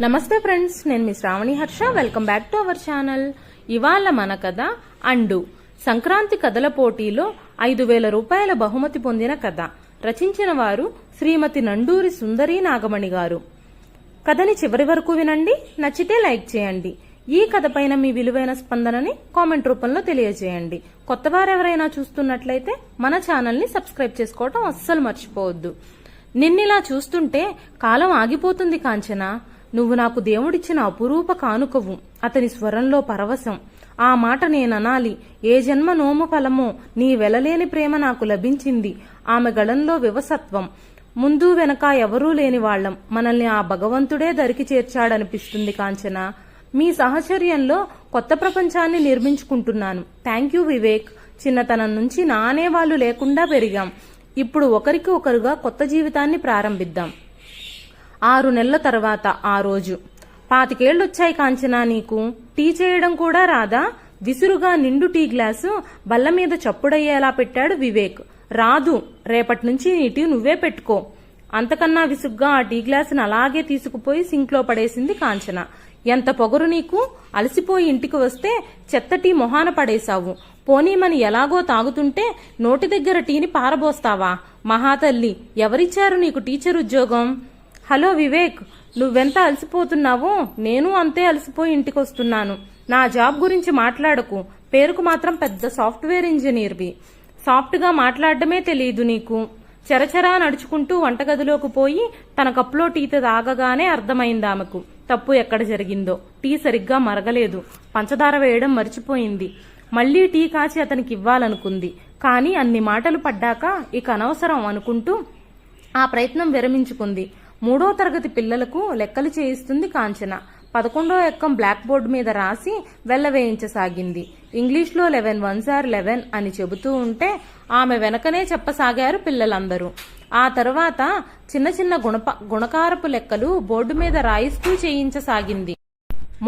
నమస్తే ఫ్రెండ్స్, నేను మీ Sravani Harsha. Welcome back to our channel. ఇవాళ మన కథ అండు. సంక్రాంతి కథల పోటీలో 5,000 రూపాయల బహుమతి పొందిన కథ. రచించిన వారు శ్రీమతి నండూరి సుందరీ నాగమణి గారు. కథని చివరి వరకు వినండి. నచ్చితే లైక్ చేయండి. ఈ కథ పైన మీ విలువైన స్పందనని కామెంట్ రూపంలో తెలియజేయండి. కొత్తవారు ఎవరైనా చూస్తున్నట్లయితే మన ఛానల్ ని సబ్స్క్రైబ్ చేసుకోవటం అస్సలు మర్చిపోవద్దు. నిన్నిలా చూస్తుంటే కాలం ఆగిపోతుంది కాంచన. నువ్వు నాకు దేవుడిచ్చిన అపురూప కానుకవు. అతని స్వరంలో పరవశం. ఆ మాట నేననాలి. ఏ జన్మ నోము ఫలమో నీ వెలలేని ప్రేమ నాకు లభించింది. ఆమె గళంలో వివసత్వం. ముందు వెనక ఎవరూ లేని వాళ్లం. మనల్ని ఆ భగవంతుడే దరికి చేర్చాడనిపిస్తుంది కాంచన. మీ సహచర్యంలో కొత్త ప్రపంచాన్ని నిర్మించుకుంటున్నాను. Thank you Vivek. చిన్నతనం నుంచి నా అనేవాళ్లు లేకుండా పెరిగాం. ఇప్పుడు ఒకరికి ఒకరుగా కొత్త జీవితాన్ని ప్రారంభిద్దాం. 6 నెలల తర్వాత ఆ రోజు. 25 ఏళ్లొచ్చాయి కాంచనా నీకు. టీ చేయడం కూడా రాదా? విసురుగా నిండు టీ గ్లాసు బల్ల మీద చప్పుడయ్యేలా పెట్టాడు వివేక్. రాదు, రేపటి నుంచి నీ టీ నువ్వే పెట్టుకో. అంతకన్నా విసుగ్గా ఆ టీ గ్లాసును అలాగే తీసుకుపోయి సింక్లో పడేసింది కాంచన. ఎంత పొగరు నీకు! అలసిపోయి ఇంటికి వస్తే చెత్త టీ మొహాన పడేశావు. పోనీమని ఎలాగో తాగుతుంటే నోటి దగ్గర టీని పారబోస్తావా? మహాతల్లి, ఎవరిచ్చారు నీకు టీచర్ ఉద్యోగం? హలో వివేక్, నువ్వెంత అలసిపోతున్నావో నేను అంతే అలసిపోయి ఇంటికొస్తున్నాను. నా జాబ్ గురించి మాట్లాడకు. పేరుకు మాత్రం పెద్ద సాఫ్ట్వేర్ ఇంజనీర్వి. సాఫ్ట్గా మాట్లాడడమే తెలియదు నీకు. చెరచెరా నడుచుకుంటూ వంటగదిలోకి పోయి తన కప్పులో టీ తాగగానే అర్థమైంది ఆమెకు తప్పు ఎక్కడ జరిగిందో. టీ సరిగ్గా మరగలేదు. పంచదార వేయడం మర్చిపోయింది. మళ్లీ టీ కాచి అతనికి ఇవ్వాలనుకుంది. కానీ అన్ని మాటలు పడ్డాక ఇక అనవసరం అనుకుంటూ ఆ ప్రయత్నం విరమించుకుంది. 3వ తరగతి పిల్లలకు లెక్కలు చేయిస్తుంది కాంచన. 11వ ఎక్కం బ్లాక్ బోర్డు మీద రాసి వెళ్లవేయించసాగింది. ఇంగ్లీష్లో 11 1s are 11 అని చెబుతూ ఉంటే ఆమె వెనకనే చెప్పసాగారు పిల్లలందరూ. ఆ తర్వాత చిన్న చిన్న గుణకారపు లెక్కలు బోర్డు మీద రాయిస్తూ చేయించసాగింది.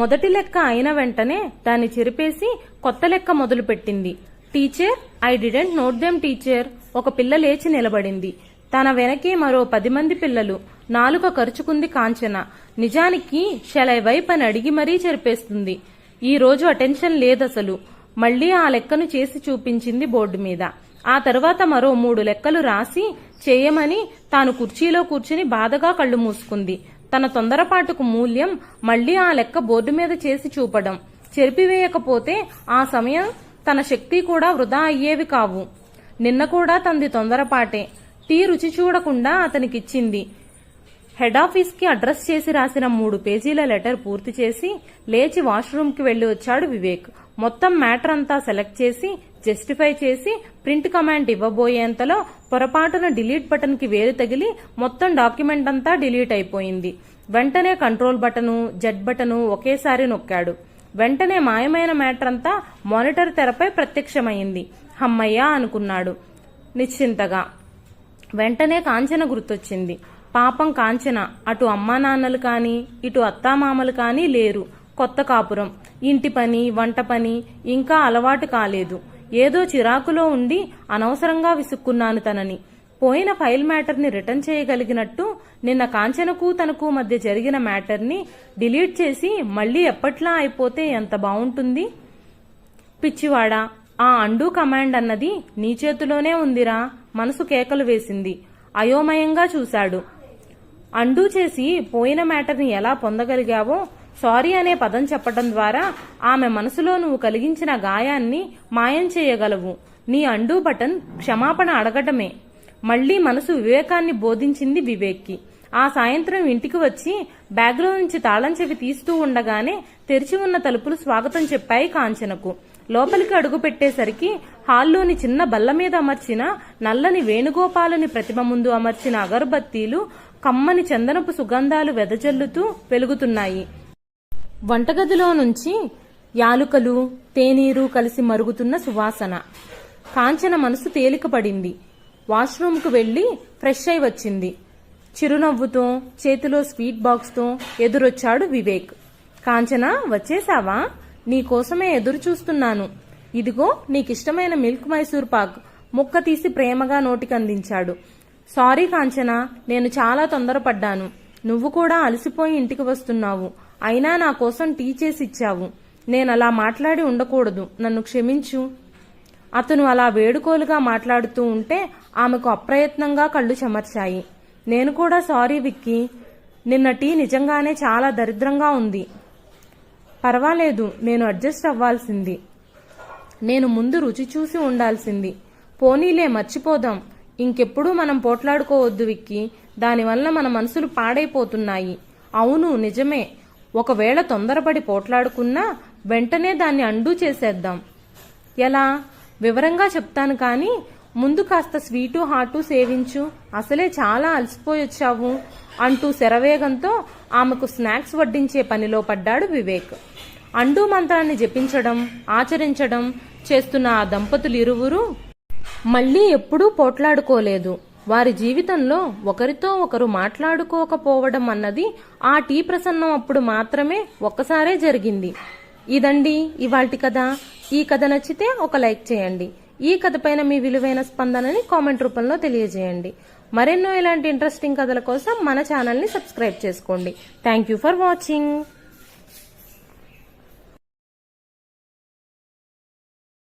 మొదటి లెక్క అయిన వెంటనే దాన్ని చెరిపేసి కొత్త లెక్క మొదలుపెట్టింది. Teacher, I didn't note them teacher. ఒక పిల్ల లేచి నిలబడింది. తన వెనకే మరో 10 మంది పిల్లలు. నాలుక ఖర్చుకుంది కాంచన. నిజానికి షెలై వైప్ అని అడిగి మరీ చెరిపేస్తుంది. ఈ రోజు అటెన్షన్ లేదసలు. మళ్లీ ఆ లెక్కను చేసి చూపించింది బోర్డు మీద. ఆ తర్వాత మరో 3 లెక్కలు రాసి చేయమని తాను కుర్చీలో కూర్చుని బాధగా కళ్లు మూసుకుంది. తన తొందరపాటుకు మూల్యం మళ్లీ ఆ లెక్క బోర్డు మీద చేసి చూపడం. చెరిపివేయకపోతే ఆ సమయం తన శక్తి కూడా వృధా అయ్యేవి కావు. నిన్న కూడా తంది తొందరపాటే. టీ రుచి చూడకుండా అతనికిచ్చింది. హెడ్ ఆఫీస్ కి అడ్రస్ చేసి రాసిన 3 పేజీల లెటర్ పూర్తి చేసి లేచి వాష్రూమ్ కి వెళ్లి వచ్చాడు వివేక్. మొత్తం మ్యాటర్ అంతా సెలెక్ట్ చేసి జస్టిఫై చేసి ప్రింట్ కమాండ్ ఇవ్వబోయేంతలో పొరపాటున డిలీట్ బటన్ కి వేలు తగిలి మొత్తం డాక్యుమెంట్ అంతా డిలీట్ అయిపోయింది. వెంటనే కంట్రోల్ బటను, జెడ్ బటను ఒకేసారి నొక్కాడు. వెంటనే మాయమైన మ్యాటర్ అంతా మానిటర్ తెరపై ప్రత్యక్షమైంది. హమ్మయ్యా అనుకున్నాడు నిశ్చింతగా. వెంటనే కాంచన గుర్తొచ్చింది. పాపం కాంచన. అటు అమ్మా నాన్నలు కాని ఇటు అత్తామామలు కాని లేరు. కొత్త కాపురం, ఇంటి పని, వంట పని ఇంకా అలవాటు కాలేదు. ఏదో చిరాకులో ఉండి అనవసరంగా విసుక్కున్నాను తనని. పోయిన ఫైల్ మ్యాటర్ని రిటర్న్ చేయగలిగినట్టు నిన్న కాంచనకు తనకు మధ్య జరిగిన మ్యాటర్ని డిలీట్ చేసి మళ్లీ ఎప్పట్లా అయిపోతే ఎంత బావుంటుంది. పిచ్చివాడా, ఆ అండూ కమాండ్ అన్నది నీ చేతిలోనే ఉందిరా. మనసు కేకలు వేసింది. అయోమయంగా చూశాడు. అండూ చేసి పోయిన మ్యాటర్ని ఎలా పొందగలిగావో సారీ అనే పదం చెప్పడం ద్వారా ఆమె మనసులో నువ్వు కలిగించిన గాయాన్ని మాయం చేయగలవు. నీ అండూ బటన్ క్షమాపణ అడగటమే. మళ్లీ మనసు వివేకాన్ని బోధించింది వివేక్కి. ఆ సాయంత్రం ఇంటికి వచ్చి బ్యాగ్లో నుంచి తాళం చెవి తీస్తూ ఉండగానే తెరిచి ఉన్న తలుపులు స్వాగతం చెప్పాయి కాంచనకు. లోపలికి అడుగు పెట్టేసరికి హాల్లోని చిన్న బల్ల మీద అమర్చిన నల్లని వేణుగోపాలుని ప్రతిమ ముందు అమర్చిన అగరబత్తీలు కమ్మని చందనపు సుగంధాలు వెదజల్లుతూ వెలుగుతున్నాయి. వంటగదిలో నుంచి యాలుకలు, తేనీరు కలిసి మరుగుతున్న సువాసన. కాంచన మనసు తేలికపడింది. వాష్రూమ్కు వెళ్లి ఫ్రెష్ అయి వచ్చింది. చిరునవ్వుతో చేతిలో స్వీట్ బాక్స్తో ఎదురొచ్చాడు వివేక్. కాంచన, వచ్చేసావా? నీకోసమే ఎదురు చూస్తున్నాను. ఇదిగో నీకిష్టమైన మిల్క్ మైసూర్ పాక్. ముక్క తీసి ప్రేమగా నోటికందించాడు. సారీ కాంచన, నేను చాలా తొందరపడ్డాను. నువ్వు కూడా అలసిపోయి ఇంటికి వస్తున్నావు, అయినా నా కోసం టీ చేసి ఇచ్చావు. నేనలా మాట్లాడి ఉండకూడదు, నన్ను క్షమించు. అతను అలా వేడుకోలుగా మాట్లాడుతూ ఉంటే ఆమెకు అప్రయత్నంగా కళ్ళు చెమర్చాయి. నేను కూడా సారీ విక్కీ, నిన్న టీ నిజంగానే చాలా దరిద్రంగా ఉంది. పర్వాలేదు, నేను అడ్జస్ట్ అవ్వాల్సింది. నేను ముందు రుచి చూసి ఉండాల్సింది. పోనీలే, మర్చిపోదాం. ఇంకెప్పుడూ మనం పోట్లాడుకోవద్దు విక్కీ, దానివల్ల మన మనసులు పాడైపోతున్నాయి. అవును, నిజమే. ఒకవేళ తొందరపడి పోట్లాడుకున్నా వెంటనే దాన్ని అండూ చేసేద్దాం. ఎలా? వివరంగా చెప్తాను, కానీ ముందు కాస్త స్వీటు హాటు సేవించు. అసలే చాలా అలసిపోయొచ్చావు అంటూ శరవేగంతో ఆమెకు స్నాక్స్ వడ్డించే పనిలో పడ్డాడు వివేక్. అండూ మంత్రాన్ని జపించడం, ఆచరించడం చేస్తున్న ఆ దంపతులిరువురు మళ్లీ ఎప్పుడూ పోట్లాడుకోలేదు. వారి జీవితంలో ఒకరితో ఒకరు మాట్లాడుకోకపోవడం అన్నది ఆ టీ ప్రసన్నం అప్పుడు మాత్రమే ఒక్కసారే జరిగింది. ఇదండి ఇవాల్టి కథ. ఈ కథ నచ్చితే ఒక లైక్ చేయండి. ఈ కథ పైన మీ విలువైన స్పందనని కామెంట్ రూపంలో తెలియజేయండి. మరెన్నో ఇలాంటి ఇంట్రెస్టింగ్ కథల కోసం మన ఛానల్ని సబ్స్క్రైబ్ చేసుకోండి. Thank you for watching.